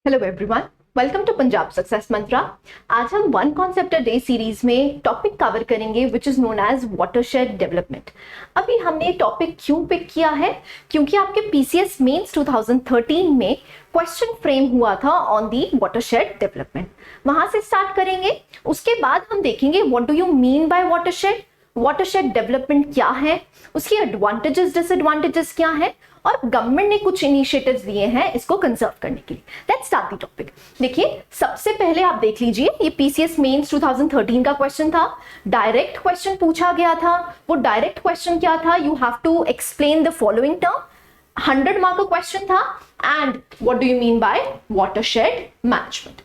Hello everyone, welcome to Punjab success mantra. आज हम one concept a day series में topic cover करेंगे which is known as watershed development. अभी हमने टॉपिक क्यों पिक किया है? क्योंकि आपके पीसीएस मेंस 2013 में क्वेश्चन फ्रेम हुआ था ऑन दी वाटरशेड डेवलपमेंट। वहां से स्टार्ट करेंगे, उसके बाद हम देखेंगे what do you mean by watershed, watershed development क्या है, उसकी एडवांटेजेस डिसएडवांटेजेस क्या है, और गवर्नमेंट ने कुछ इनिशिएटिव्स दिए हैं इसको कंजर्व करने के लिए। Let's start the topic. देखिए, सबसे पहले आप देख लीजिए, ये पीसीएस मेंस 2013 का क्वेश्चन था, डायरेक्ट क्वेश्चन पूछा गया था। वो डायरेक्ट क्वेश्चन क्या था? You have to explain the following term. 100 mark का क्वेश्चन था and what do you mean by watershed management.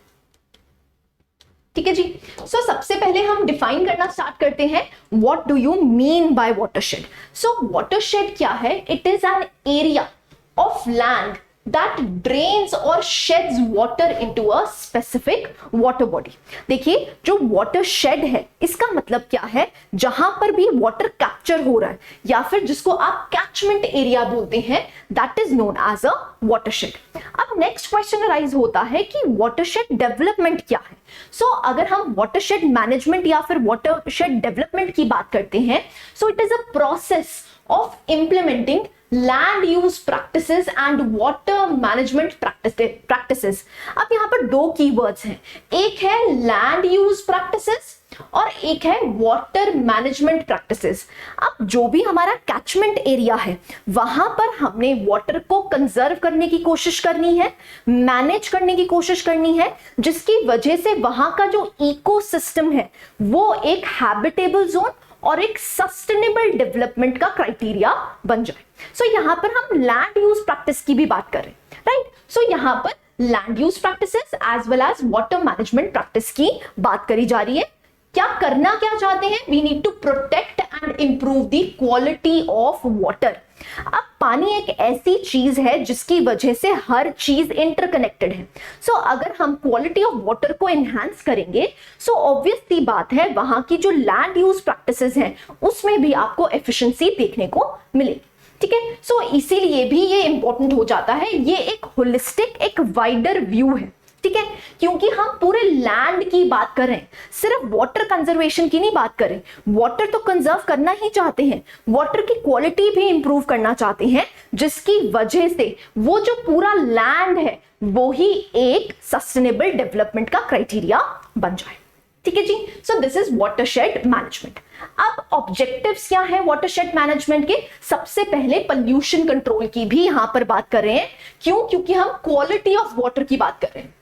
ठीक है जी। सो सबसे पहले हम डिफाइन करना स्टार्ट करते हैं, what do you mean by watershed. So watershed क्या है? It is an area of land that drains or sheds water into a specific water body। देखिए, जो watershed है इसका मतलब क्या है? जहां पर भी वाटर कैप्चर हो रहा है या फिर जिसको आप कैचमेंट एरिया बोलते हैं, that is known as a watershed. अब नेक्स्ट क्वेश्चन अराइज होता है कि वाटरशेड डेवलपमेंट क्या है। सो अगर हम वाटरशेड मैनेजमेंट या फिर वाटरशेड डेवलपमेंट की बात करते हैं, so it is a process of implementing land use practices and water management practices। अब यहाँ पर दो कीवर्ड्स हैं, एक है land use practices और एक है वाटर मैनेजमेंट प्रैक्टिसेस। अब जो भी हमारा कैचमेंट एरिया है वहां पर हमने वाटर को कंजर्व करने की कोशिश करनी है, मैनेज करने की कोशिश करनी है, जिसकी वजह से वहां का जो इकोसिस्टम है वो एक हैबिटेबल जोन और एक सस्टेनेबल डेवलपमेंट का क्राइटेरिया बन जाए। सो यहां पर हम लैंड यूज प्रैक्टिस की भी बात कर रहे हैं, राइट। सो यहां पर land use practices as well as water management practice की बात करी जा रही है। क्या करना क्या चाहते हैं? We need to protect and improve the quality of water. अब पानी एक ऐसी चीज है जिसकी वजह से हर चीज इंटरकनेक्टेड है। सो अगर हम क्वालिटी ऑफ वाटर को एनहांस करेंगे, सो ऑब्वियस सी बात है वहां की जो लैंड यूज प्रैक्टिसेस हैं उसमें भी आपको एफिशिएंसी देखने को मिलेगी। ठीक है। सो इसीलिए भी ये इंपॉर्टेंट हो जाता है, ये एक होलिस्टिक, एक वाइडर व्यू है। ठीक है, क्योंकि हम पूरे लैंड की बात कर रहे हैं, सिर्फ वाटर कंजर्वेशन की नहीं बात कर रहे। वाटर तो कंजर्व करना ही चाहते हैं, वाटर की क्वालिटी भी इंप्रूव करना चाहते हैं, जिसकी वजह से वो जो पूरा लैंड है वो ही एक सस्टेनेबल डेवलपमेंट का क्राइटेरिया बन जाए। ठीक है जी। So this is watershed management. अब ऑब्जेक्टिव्स क्या है वाटरशेड मैनेजमेंट के? सबसे पहले पोल्यूशन कंट्रोल की भी यहां पर बात कर रहे हैं। क्यों? क्योंकि हम क्वालिटी ऑफ वाटर की बात कर रहे हैं।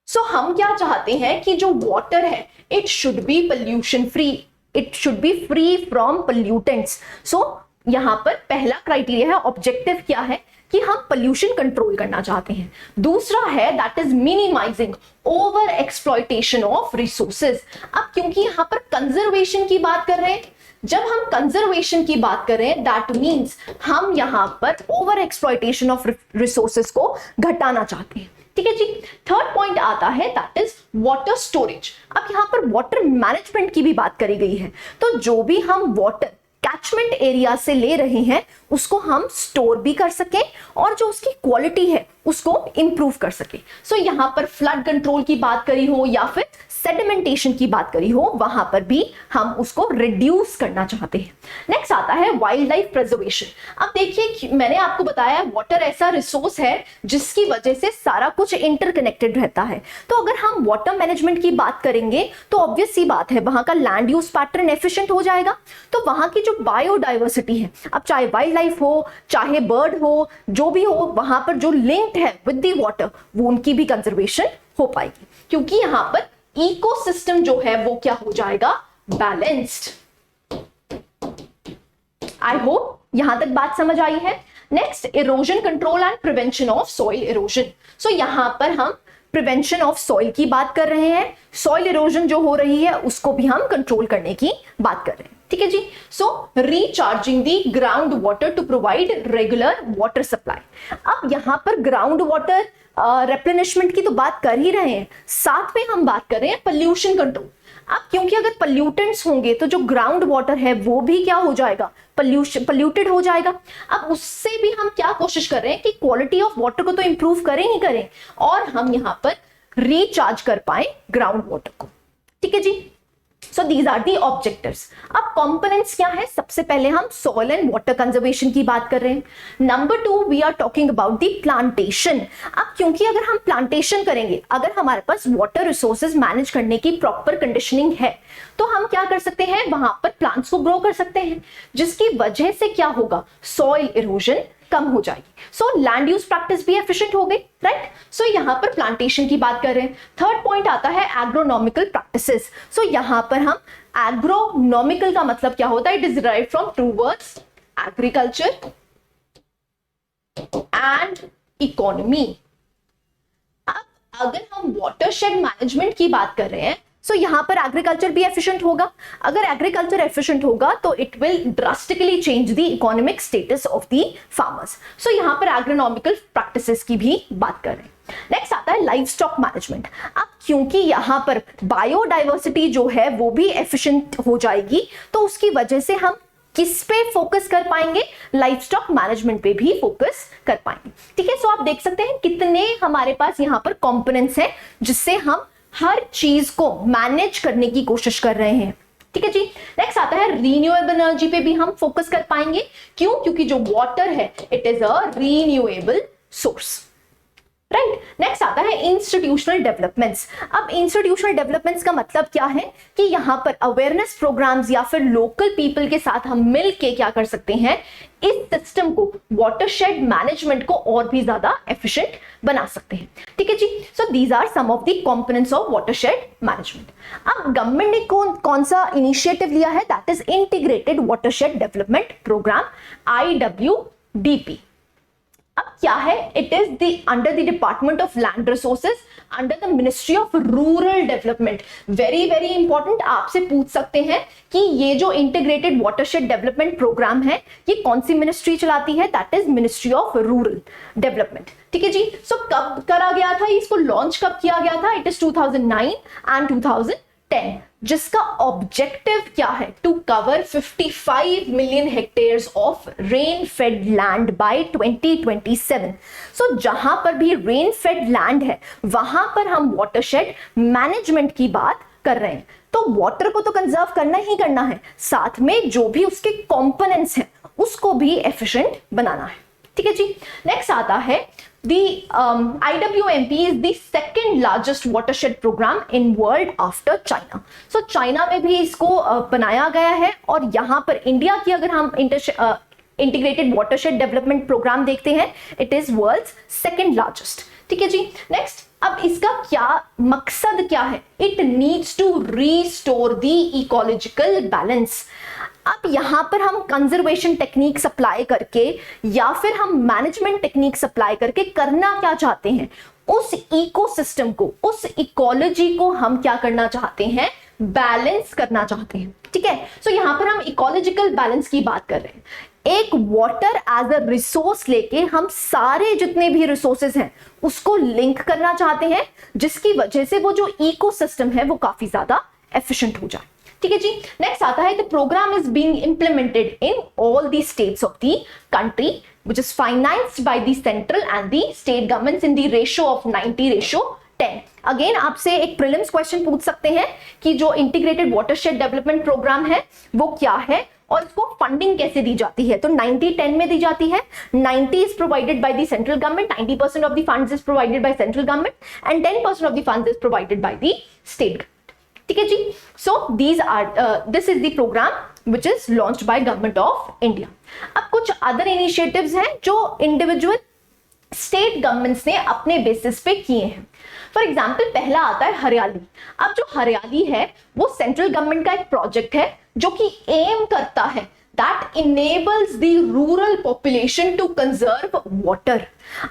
सो हम क्या चाहते हैं कि जो वाटर है it should be pollution free, it should be free from pollutants. So यहां पर पहला क्राइटेरिया है, ऑब्जेक्टिव क्या है कि हम पोल्यूशन कंट्रोल करना चाहते हैं। दूसरा है that is minimising over exploitation of resources. अब क्योंकि यहां पर कंजर्वेशन की बात कर रहे हैं, जब हम कंजर्वेशन की बात कर रहे हैं दैट मींस हम यहां पर ओवर एक्सप्लॉयटेशन ऑफ रिसोर्सेज को घटाना चाहते हैं। ठीक है जी। थर्ड पॉइंट आता है दैट इज वाटर स्टोरेज। अब यहां पर वाटर मैनेजमेंट की भी बात करी गई है, तो जो भी हम वाटर कैचमेंट एरिया से ले रहे हैं उसको हम स्टोर भी कर सकें और जो उसकी क्वालिटी है उसको इंप्रूव कर सके। सो यहां पर फ्लड कंट्रोल की बात करी हो या फिर सेडिमेंटेशन की बात करी हो, वहां पर भी हम उसको रिड्यूस करना चाहते हैं। नेक्स्ट आता है वाइल्ड लाइफ प्रिजर्वेशन। अब देखिए, मैंने आपको बताया वाटर ऐसा रिसोर्स है जिसकी वजह से सारा कुछ इंटरकनेक्टेड रहता है। तो अगर हम वाटर मैनेजमेंट की बात करेंगे तो ऑब्वियस सी बात है वहां का लैंड यूज पैटर्न एफिशिएंट हो जाएगा। तो वहां की जो बायोडाइवर्सिटी है, अब चाहे वाइल्ड लाइफ हो चाहे बर्ड हो, जो भी हो, वहां पर जो लिंक्ड है विद द वाटर वो उनकी भी कंजर्वेशन हो पाएगी, क्योंकि यहां पर इकोसिस्टम जो है वो क्या हो जाएगा? बैलेंस्ड। आई होप यहां तक बात समझ आई है। Next, erosion control and prevention of soil erosion. So यहां पर हम प्रिवेंशन ऑफ सॉइल की बात कर रहे हैं, सॉइल इरोजन जो हो रही है उसको भी हम कंट्रोल करने की बात कर रहे हैं। ठीक है जी। So recharging the ground water to provide regular water supply. अब यहां पर ग्राउंड वाटर रिप्लेनिशमेंट की तो बात कर ही रहे हैं, साथ में हम बात कर रहे हैं पोल्यूशन कंट्रोल। अब क्योंकि अगर पल्यूटेंट्स होंगे तो जो ग्राउंड वाटर है वो भी क्या हो जाएगा, पल्यूटेड हो जाएगा। अब उससे भी हम क्या कोशिश कर रहे हैं कि क्वालिटी ऑफ वाटर को तो इंप्रूव करें ही करें और हम यहां पर रिचार्ज कर पाए ग्राउंड वाटर को। ठीक है जी, so these are the objectives. अब कंपोनेंट्स क्या है, सबसे पहले हम सॉइल एंड वाटर कंजर्वेशन की बात कर रहे हैं। Number 2 we are talking about the plantation. अब क्योंकि अगर हम प्लांटेशन करेंगे, अगर हमारे पास वाटर रिसोर्सेज मैनेज करने की प्रॉपर कंडीशनिंग है तो हम क्या कर सकते हैं, वहां पर प्लांट्स को ग्रो कर सकते हैं, जिसकी वजह से क्या होगा, सॉइल इरोजन कम हो जाएगी। सो लैंड यूज प्रैक्टिस भी एफिशिएंट हो गई, राइट। सो यहां पर प्लांटेशन की बात कर रहे हैं। थर्ड पॉइंट आता है एग्रोनॉमिकल प्रैक्टिसेस। सो यहां पर हम एग्रोनॉमिकल का मतलब क्या होता है, it is derived from two words agriculture and economy. अब अगर हम वाटरशेड मैनेजमेंट की बात कर रहे हैं, सो यहां पर एग्रीकल्चर भी एफिशिएंट होगा। अगर एग्रीकल्चर एफिशिएंट होगा तो it will drastically change the economic status of the farmers. So यहां पर एग्रोनॉमिकल प्रैक्टिसेस की भी बात कर रहे हैं। नेक्स्ट आता है लाइव स्टॉक मैनेजमेंट। अब क्योंकि यहां पर बायोडाइवर्सिटी जो है वो भी एफिशिएंट हो जाएगी तो उसकी वजह से हम किस पे फोकस कर पाएंगे, लाइव स्टॉक मैनेजमेंट पे भी फोकस कर पाएंगे। ठीक है, सो आप देख सकते हैं कितने हमारे पास यहां पर कंपोनेंट्स हैं जिससे हम हर चीज को मैनेज करने की कोशिश कर रहे हैं। ठीक है जी, नेक्स्ट आता है रीन्यूएबल एनर्जी पे भी हम फोकस कर पाएंगे। क्यों, क्योंकि जो वाटर है it is a renewable source, right. Next आता है इंस्टीट्यूशनल डेवलपमेंट्स। अब इंस्टीट्यूशनल डेवलपमेंट्स का मतलब क्या है कि यहां पर अवेयरनेस प्रोग्राम्स या फिर लोकल पीपल के साथ हम मिल के क्या कर सकते हैं, इस सिस्टम को, वाटरशेड मैनेजमेंट को और भी ज्यादा एफिशिएंट बना सकते हैं। ठीक है जी, so these are some of the components of watershed management. अब गवर्नमेंट ने कौन सा इनिशिएटिव लिया है, that is integrated watershed development programme, IWDP। अब क्या है, it is the under the department of land resources under the ministry of rural development. Very very important, आपसे पूछ सकते हैं कि ये जो इंटीग्रेटेड वाटरशेड डेवलपमेंट प्रोग्राम है ये कौन सी मिनिस्ट्री चलाती है, that is ministry of rural development. ठीक है जी, सो कब करा गया था, इसको लॉन्च कब किया गया था, इट इज 2009 एंड 2010, जिसका ऑब्जेक्टिव क्या है, to cover 55 million hectares of rain fed land by 2027। So जहां पर भी रेन फेड लैंड है वहां पर हम वाटरशेड मैनेजमेंट की बात कर रहे हैं। तो वाटर को तो कंजर्व करना ही करना है, साथ में जो भी उसके कंपोनेंट्स हैं उसको भी एफिशिएंट बनाना है। ठीक है जी, नेक्स्ट आता है the IWMP is the second largest watershed program in world after China. So China में भी इसको बनाया गया है और यहाँ पर इंडिया की अगर हम इंटीग्रेटेड वाटरशेड डेवलपमेंट प्रोग्राम देखते हैं, it is world's second largest. ठीक है जी, नेक्स्ट अब इसका क्या मकसद क्या है, it needs to restore the ecological balance. अब यहां पर हम कंजर्वेशन टेक्निक्स अप्लाई करके या फिर हम मैनेजमेंट टेक्निक्स अप्लाई करके करना क्या चाहते हैं, उस इकोसिस्टम को, उस इकोलॉजी को हम क्या करना चाहते हैं, बैलेंस करना चाहते हैं। ठीक है, सो यहां पर हम इकोलॉजिकल बैलेंस की बात कर रहे हैं। एक वाटर एज अ रिसोर्स लेके हम सारे जितने भी रिसोर्सेज हैं उसको लिंक करना चाहते हैं, जिसकी वजह से वो जो इकोसिस्टम है वो काफी ज्यादा एफिशिएंट हो जाए। ठीक है जी, नेक्स्ट आता है the programme is being implemented in all the states of the country which is financed by the central and the state governments in the ratio of 90:10। Again आपसे एक प्रीलिम्स क्वेश्चन पूछ सकते हैं कि जो इंटीग्रेटेड वाटरशेड डेवलपमेंट प्रोग्राम है वो क्या है और इसको फंडिंग कैसे दी जाती है। तो 90:10 में दी जाती है। 90 is provided by the central government, 90% of the funds is provided by central government and 10% of the funds is provided by the state. ठीक है जी, so this is the programme which is launched by government of India. अब कुछ other initiatives हैं जो individual state governments ने अपने basis पे किए हैं। फॉर एग्जाम्पल पहला आता है हरियाली। अब जो हरियाली है वो सेंट्रल गवर्नमेंट का एक प्रोजेक्ट है जो कि एम करता है that enables the rural population to conserve water।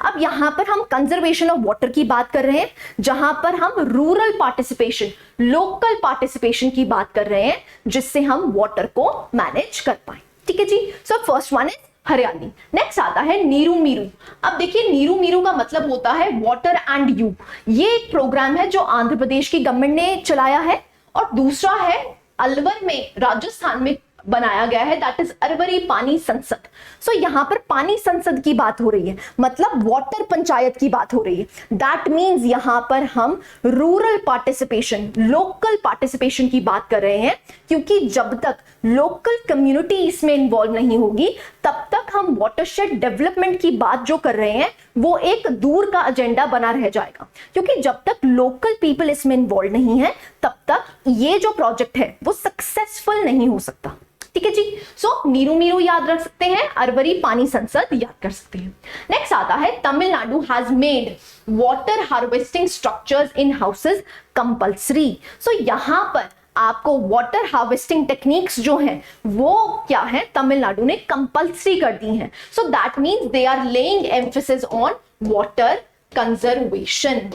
अब यहां पर हम कंजर्वेशन ऑफ वाटर की बात कर रहे हैं, जहां पर हम रूरल पार्टिसिपेशन, लोकल पार्टिसिपेशन की बात कर रहे हैं, जिससे हम वाटर को मैनेज कर पाए। ठीक है जी, सो फर्स्ट वन इज हरियाली। नेक्स्ट आता है नीरू मीरू। अब देखिए नीरू मीरू का मतलब होता है वाटर एंड यू। ये एक प्रोग्राम है जो आंध्र प्रदेश की गवर्नमेंट ने चलाया है और दूसरा है अलवर में, राजस्थान में बनाया गया है, दैट इज अरवरी पानी संसद। सो यहां पर पानी संसद की बात हो रही है, मतलब वाटर पंचायत की बात हो रही है। दैट मींस यहां पर हम रूरल पार्टिसिपेशन, लोकल पार्टिसिपेशन की बात कर रहे हैं, क्योंकि जब तक लोकल कम्युनिटी इसमें इन्वॉल्व नहीं होगी तब तक हम वाटरशेड डेवलपमेंट की बात जो कर रहे हैं वो एक दूर का एजेंडा बना रह जाएगा, क्योंकि जब तक लोकल पीपल इसमें इन्वॉल्व नहीं है तब तक ये जो प्रोजेक्ट है वो सक्सेसफुल नहीं हो सकता। ठीक है जी। सो नीरू मीरू याद रख सकते हैं, अरवरी पानी संसद याद कर सकते हैं। नेक्स्ट आता है Tamil Nadu has made water harvesting structures in houses compulsory. So यहां पर आपको वाटर हार्वेस्टिंग टेक्निक्स जो हैं वो क्या है, तमिलनाडु ने कंपल्सरी कर दी हैं। So that means they are laying emphasis on water conservation.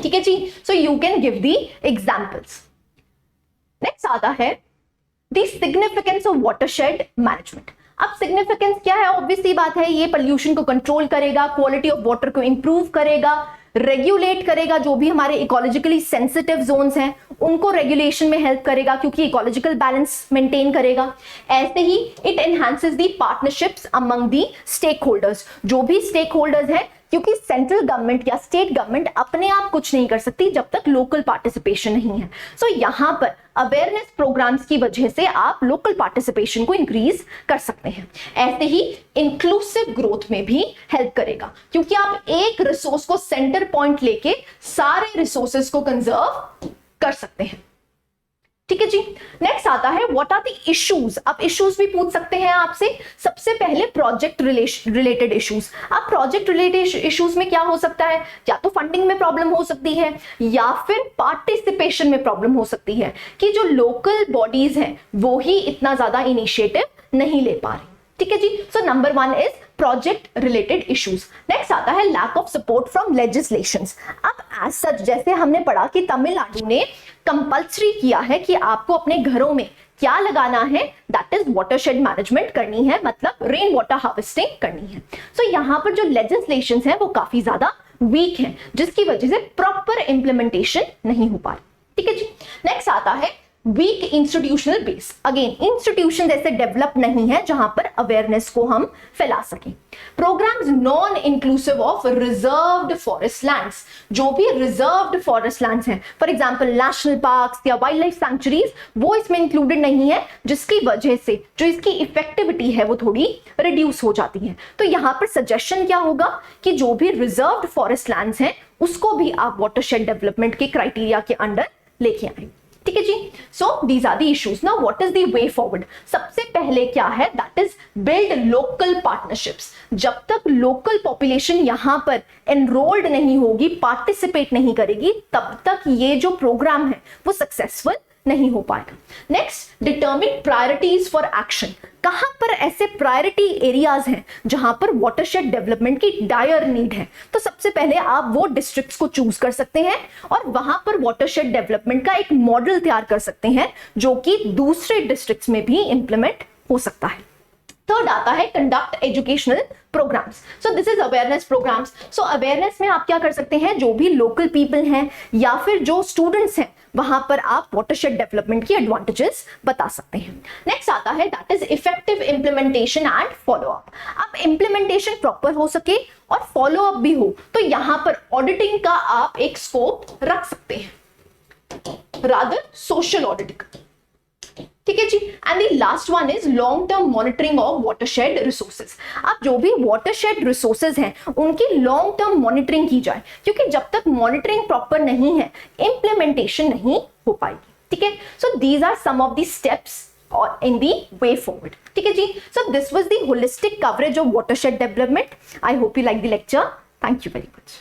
ठीक है जी। So you can give the examples. Next आता है the significance of watershed management. अब सिग्निफिकेंस क्या है, ऑब्वियसली बात है, ये पोल्यूशन को कंट्रोल करेगा, क्वालिटी ऑफ वाटर को इंप्रूव करेगा, रेगुलेट करेगा, जो भी हमारे इकोलॉजिकली सेंसिटिव जोन्स हैं उनको रेगुलेशन में हेल्प करेगा, क्योंकि इकोलॉजिकल बैलेंस मेंटेन करेगा। ऐसे ही it enhances the partnerships among the stakeholders, जो भी स्टेक होल्डर्स हैं, क्योंकि सेंट्रल गवर्नमेंट या स्टेट गवर्नमेंट अपने आप कुछ नहीं कर सकती जब तक लोकल पार्टिसिपेशन नहीं है। सो यहां पर अवेयरनेस प्रोग्राम्स की वजह से आप लोकल पार्टिसिपेशन को इंक्रीज कर सकते हैं। ऐसे ही इंक्लूसिव ग्रोथ में भी हेल्प करेगा, क्योंकि आप एक रिसोर्स को सेंटर पॉइंट लेके सारे रिसोर्सेज को कंजर्व कर सकते हैं। ठीक है जी। नेक्स्ट आता है व्हाट आर द इश्यूज। अब इश्यूज भी पूछ सकते हैं आपसे। सबसे पहले प्रोजेक्ट रिलेटेड इश्यूज। अब प्रोजेक्ट रिलेटेड इश्यूज में क्या हो सकता है, या तो फंडिंग में प्रॉब्लम हो सकती है या फिर पार्टिसिपेशन में प्रॉब्लम हो सकती है, कि जो लोकल बॉडीज हैं वो ही इतना ज्यादा इनिशिएटिव नहीं ले पा रही। ठीक है जी। So number 1 is project related issues. Next आता है lack of support from legislations. अब एज सच जैसे हमने पढ़ा कि तमिलनाडु ने कंपल्सरी किया है कि आपको अपने घरों में क्या लगाना है, दैट इज वाटरशेड मैनेजमेंट करनी है, मतलब रेन वाटर हार्वेस्टिंग करनी है। सो यहाँ पर जो लेजिस्लेशंस हैं वो काफी ज्यादा वीक हैं, जिसकी वजह से प्रॉपर इंप्लीमेंटेशन नहीं हो पा रही। ठीक है जी। नेक्स्ट आता है weak institutional base. Again institution ऐसे डेवलप नहीं है जहां पर अवेयरनेस को हम फैला सकें। Programmes non inclusive of reserved forest lands. जो भी रिजर्व्ड फॉरेस्ट लैंड्स हैं, फॉर एग्जांपल नेशनल पार्क्स या वाइल्ड लाइफ सैंक्चुरीज, वो इसमें इंक्लूडेड नहीं है, जिसकी वजह से जो इसकी इफेक्टिविटी है वो थोड़ी रिड्यूस हो जाती है। तो यहां पर सजेशन क्या होगा कि जो भी रिजर्व्ड फॉरेस्ट लैंड्स हैं उसको भी आप वाटरशेड डेवलपमेंट के क्राइटेरिया के अंडर लेके आए। ठीक है जी। So these are the issues. Now what is the way forward. सबसे पहले क्या है, that is build local partnerships. जब तक लोकल पॉपुलेशन यहां पर एनरोल्ड नहीं होगी, पार्टिसिपेट नहीं करेगी, तब तक ये जो प्रोग्राम है वो सक्सेसफुल नहीं हो पाएगा। Next, determine priorities for action. कहां पर ऐसे प्रायोरिटी एरियाज हैं जहां पर वाटरशेड डेवलपमेंट की डायर नीड है, तो सबसे पहले आप वो डिस्ट्रिक्ट्स को चूज कर सकते हैं और वहां पर वाटरशेड डेवलपमेंट का एक मॉडल तैयार कर सकते हैं जो कि दूसरे डिस्ट्रिक्ट्स में भी इंप्लीमेंट हो सकता है। थर्ड आता है conduct educational programmes. So this is awareness programmes. So awareness में आप क्या कर सकते हैं, जो भी लोकल पीपल हैं या फिर जो स्टूडेंट्स हैं वहां पर आप वाटरशेड डेवलपमेंट की एडवांटेजेस बता सकते हैं। नेक्स्ट आता है that is effective implementation and follow up. अब इंप्लीमेंटेशन प्रॉपर हो सके और फॉलो अप भी हो, तो यहां पर ऑडिटिंग का आप एक स्कोप रख सकते हैं, रादर सोशल ऑडिटिंग। ठीक है जी। And the last one is long term monitoring of watershed resources. अब जो भी वाटरशेड रिसोर्सेज हैं उनकी लॉन्ग टर्म मॉनिटरिंग की जाए, क्योंकि जब तक मॉनिटरिंग प्रॉपर नहीं है इंप्लीमेंटेशन नहीं हो पाएगी। ठीक है। So these are some of the steps in the way forward. ठीक है जी। So this was the holistic coverage of watershed development. I hope you like the lecture. Thank you very much.